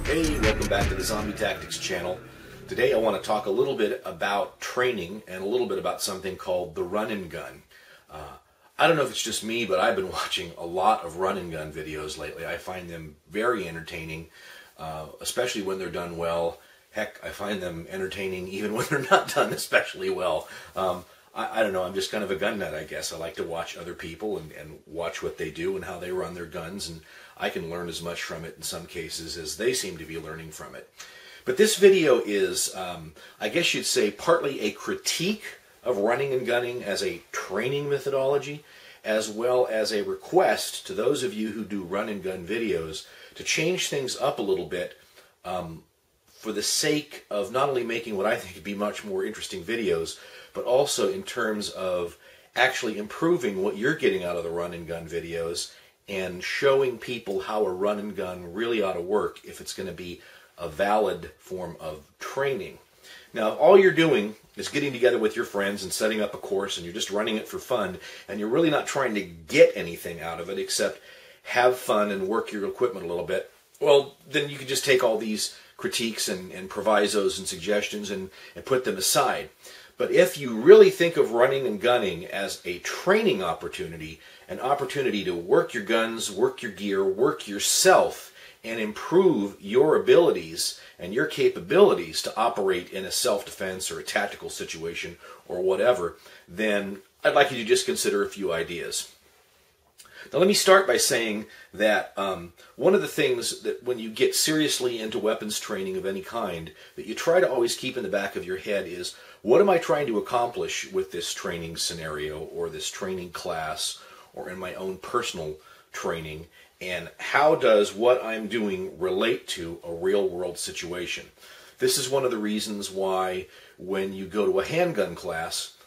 Hey, welcome back to the ZombieTactics channel. Today I want to talk a little bit about training and a little bit about something called the run and gun. I don't know if it's just me, but I've been watching a lot of run and gun videos lately. I find them very entertaining, especially when they're done well. Heck, I find them entertaining even when they're not done especially well. I don't know, I'm just kind of a gun nut, I guess. I like to watch other people and watch what they do and how they run their guns, and I can learn as much from it in some cases as they seem to be learning from it. But this video is, I guess you'd say, partly a critique of running and gunning as a training methodology, as well as a request to those of you who do run and gun videos to change things up a little bit for the sake of not only making what I think would be much more interesting videos, but also in terms of actually improving what you're getting out of the run and gun videos and showing people how a run and gun really ought to work if it's going to be a valid form of training. Now, if all you're doing is getting together with your friends and setting up a course and you're just running it for fun and you're really not trying to get anything out of it except have fun and work your equipment a little bit, well, then you can just take all these critiques and provisos and suggestions and put them aside. But if you really think of running and gunning as a training opportunity, an opportunity to work your guns, work your gear, work yourself, and improve your abilities and your capabilities to operate in a self-defense or a tactical situation or whatever, then I'd like you to just consider a few ideas. Now let me start by saying that one of the things that when you get seriously into weapons training of any kind that you try to always keep in the back of your head is, what am I trying to accomplish with this training scenario or this training class or in my own personal training, and how does what I'm doing relate to a real-world situation? This is one of the reasons why when you go to a handgun class,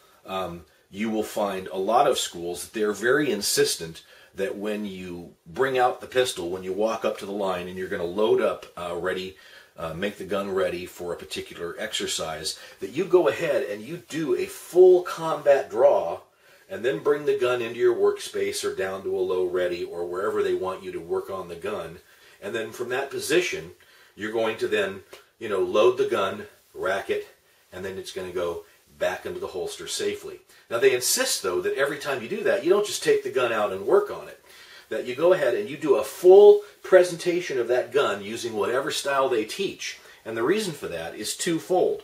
you will find a lot of schools that they're very insistent that when you bring out the pistol, when you walk up to the line and you're going to load up make the gun ready for a particular exercise, that you go ahead and you do a full combat draw and then bring the gun into your workspace or down to a low ready or wherever they want you to work on the gun. And then from that position, you're going to then, load the gun, rack it, and then it's going to go back into the holster safely. Now they insist, though, that every time you do that, you don't just take the gun out and work on it. That you go ahead and you do a full presentation of that gun using whatever style they teach. And the reason for that is twofold.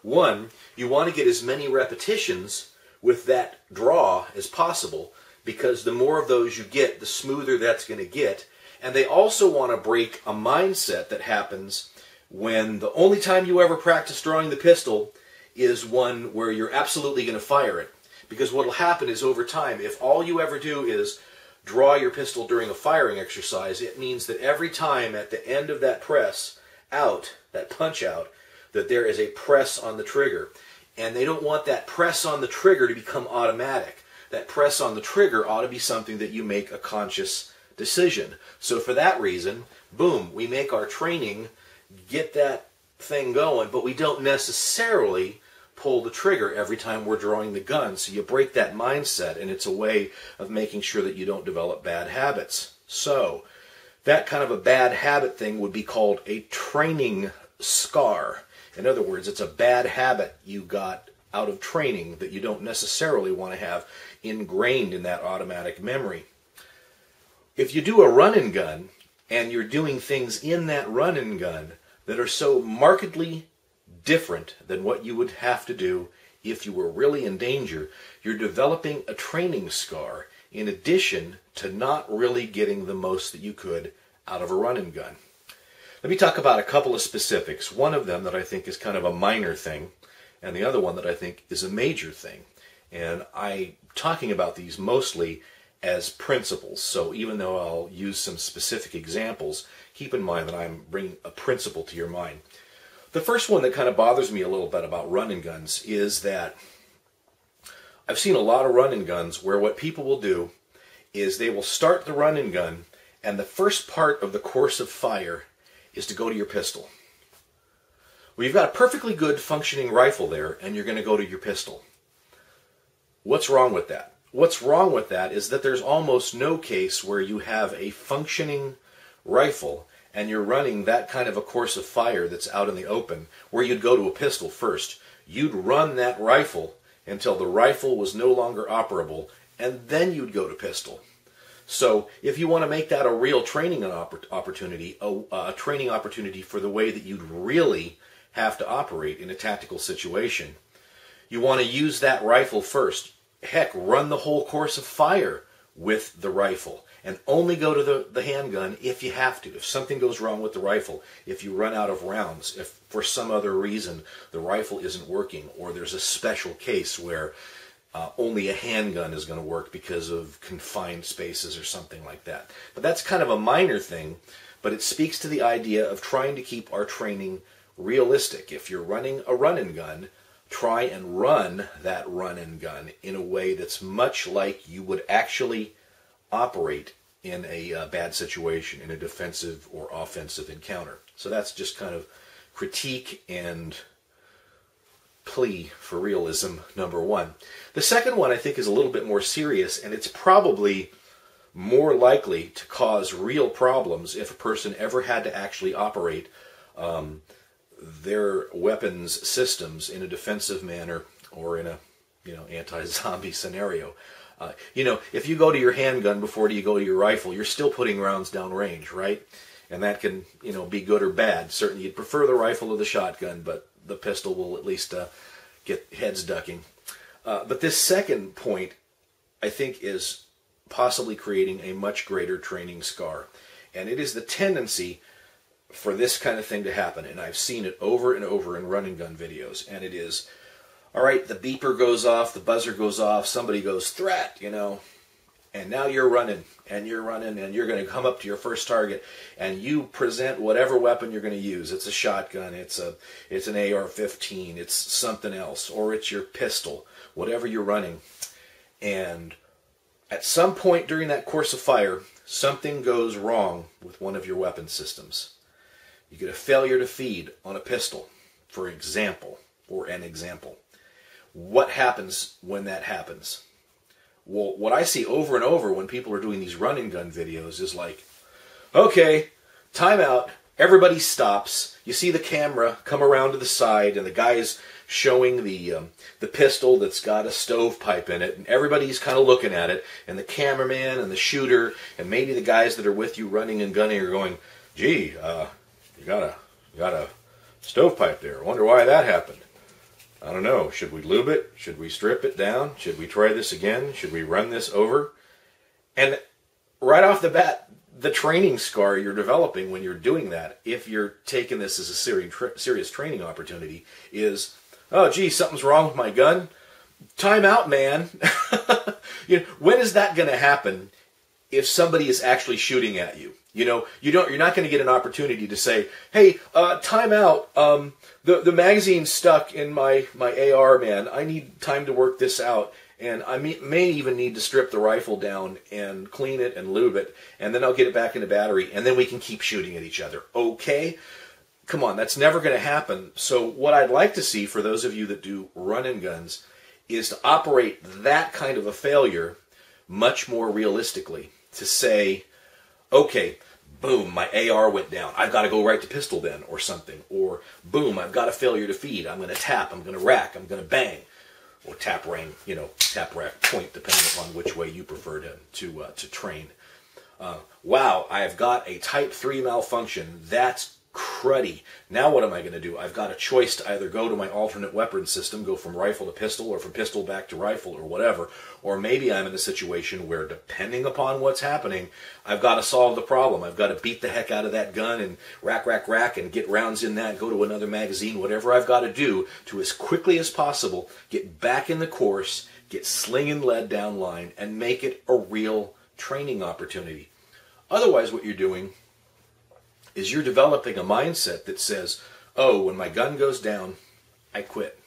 One, you want to get as many repetitions with that draw as possible, because the more of those you get, the smoother that's going to get. And they also want to break a mindset that happens when the only time you ever practice drawing the pistol is one where you're absolutely going to fire it. Because what will happen is over time, if all you ever do is draw your pistol during a firing exercise, it means that every time at the end of that press out, that punch out, that there is a press on the trigger. And they don't want that press on the trigger to become automatic. That press on the trigger ought to be something that you make a conscious decision. So for that reason, boom, we make our training get that thing going, but we don't necessarily pull the trigger every time we're drawing the gun. So you break that mindset, and it's a way of making sure that you don't develop bad habits. So that kind of a bad habit thing would be called a training scar. In other words, it's a bad habit you got out of training that you don't necessarily want to have ingrained in that automatic memory. If you do a run and gun, and you're doing things in that run and gun that are so markedly different than what you would have to do if you were really in danger, you're developing a training scar in addition to not really getting the most that you could out of a run and gun. Let me talk about a couple of specifics. One of them that I think is kind of a minor thing, and the other one that I think is a major thing. And I'm talking about these mostly as principles. So even though I'll use some specific examples, keep in mind that I'm bringing a principle to your mind. The first one that kind of bothers me a little bit about run and guns is that I've seen a lot of run and guns where what people will do is they will start the run and gun, and the first part of the course of fire is to go to your pistol. Well, you've got a perfectly good functioning rifle there, and you're going to go to your pistol. What's wrong with that? What's wrong with that is that there's almost no case where you have a functioning rifle and you're running that kind of a course of fire that's out in the open, where you'd go to a pistol first, you'd run that rifle until the rifle was no longer operable, and then you'd go to pistol. So if you want to make that a real training opportunity, a training opportunity for the way that you'd really have to operate in a tactical situation, you want to use that rifle first. Heck, run the whole course of fire with the rifle, and only go to the handgun if you have to. If something goes wrong with the rifle, if you run out of rounds, if for some other reason the rifle isn't working, or there's a special case where only a handgun is going to work because of confined spaces or something like that. But that's kind of a minor thing, but it speaks to the idea of trying to keep our training realistic. If you're running a run and gun, try and run that run and gun in a way that's much like you would actually operate in a bad situation, in a defensive or offensive encounter. So that's just kind of critique and plea for realism number one. The second one I think is a little bit more serious, and it's probably more likely to cause real problems if a person ever had to actually operate their weapons systems in a defensive manner or in a anti-zombie scenario. If you go to your handgun before you go to your rifle, you're still putting rounds down range, right? And that can be good or bad. Certainly you'd prefer the rifle or the shotgun, but the pistol will at least get heads ducking. But this second point, I think, is possibly creating a much greater training scar. And it is the tendency for this kind of thing to happen. And I've seen it over and over in run and gun videos. And it is, all right, the beeper goes off, the buzzer goes off, somebody goes, threat, and now you're running, and you're going to come up to your first target, and you present whatever weapon you're going to use. It's a shotgun, it's an AR-15, it's something else, or it's your pistol, whatever you're running. And at some point during that course of fire, something goes wrong with one of your weapon systems. You get a failure to feed on a pistol, for example, or an example. What happens when that happens? Well, what I see over and over when people are doing these run and gun videos is like, okay, time out, everybody stops, you see the camera come around to the side, and the guy's showing the pistol that's got a stovepipe in it, and everybody's kind of looking at it, and the cameraman and the shooter, and maybe the guys that are with you running and gunning are going, gee, you got a stovepipe there, I wonder why that happened. I don't know, should we lube it? Should we strip it down? Should we try this again? Should we run this over? And right off the bat, the training scar you're developing when you're doing that, if you're taking this as a serious training opportunity, is, oh gee, something's wrong with my gun? Time out, man. When is that going to happen if somebody is actually shooting at you? You're not going to get an opportunity to say, hey, time out, the magazine's stuck in my AR, man. I need time to work this out, and I may even need to strip the rifle down and clean it and lube it, and then I'll get it back in the battery, and then we can keep shooting at each other. Okay? Come on, that's never going to happen. So what I'd like to see for those of you that do run and guns is to operate that kind of a failure much more realistically. To say, okay, boom, my AR went down. I've got to go right to pistol then, or something. Or, boom, I've got a failure to feed. I'm going to tap, I'm going to rack, I'm going to bang. Or tap, rang, tap, rack, point, depending upon which way you prefer to train. Wow, I've got a Type 3 malfunction. That's cruddy. Now what am I going to do? I've got a choice to either go to my alternate weapon system, go from rifle to pistol, or from pistol back to rifle, or whatever. Or maybe I'm in a situation where, depending upon what's happening, I've got to solve the problem. I've got to beat the heck out of that gun and rack, and get rounds in that, go to another magazine, whatever I've got to do to, as quickly as possible, get back in the course, get slinging lead down line, and make it a real training opportunity. Otherwise, what you're doing is you're developing a mindset that says, oh, when my gun goes down, I quit.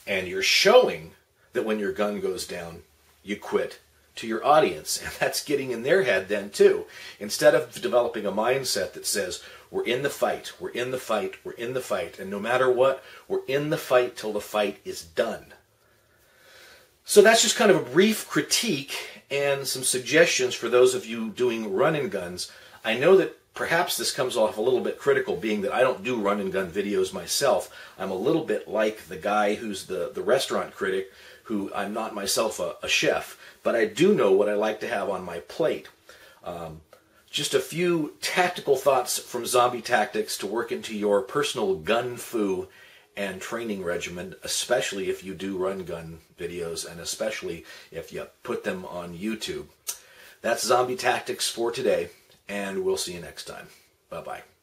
And you're showing that when your gun goes down, you quit to your audience. And that's getting in their head then too. Instead of developing a mindset that says, we're in the fight, we're in the fight, we're in the fight, and no matter what, we're in the fight till the fight is done. So that's just kind of a brief critique and some suggestions for those of you doing run and guns. I know that Perhaps this comes off a little bit critical, being that I don't do run and gun videos myself. I'm a little bit like the guy who's the restaurant critic, who I'm not myself a chef, but I do know what I like to have on my plate. Just a few tactical thoughts from ZombieTactics to work into your personal GunFu and training regimen, especially if you do run gun videos and especially if you put them on YouTube. That's ZombieTactics for today, and we'll see you next time. Bye-bye.